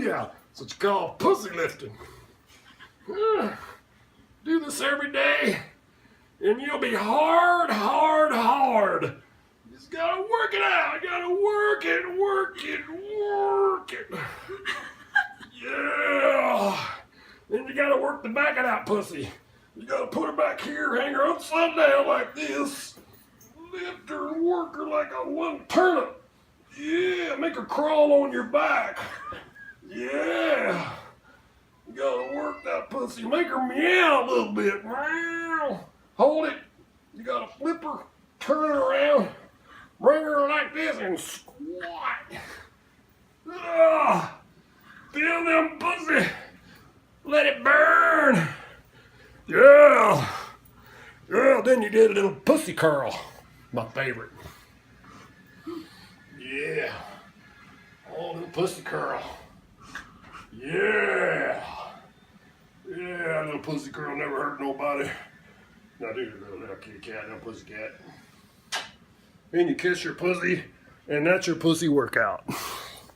Yeah, that's what you call pussy lifting. Do this every day, and you'll be hard. You just gotta work it out. You gotta work it. Yeah. Then you gotta work the back of that pussy. You gotta put her back here, hang her upside down like this. Lift her and work her like a one turnip. Yeah, make her crawl on your back. Yeah. You gotta work that pussy. Make her meow a little bit. Meow. Hold it. You gotta flip her, turn her around, bring her like this and squat. Feel them pussy. Let it burn. Yeah. Yeah, then you did a little pussy curl. My favorite. Yeah. Oh, little pussy curl. Yeah. Yeah, little pussy curl never hurt nobody. Now do the little kitty cat, no pussy cat. Then you kiss your pussy, and that's your pussy workout.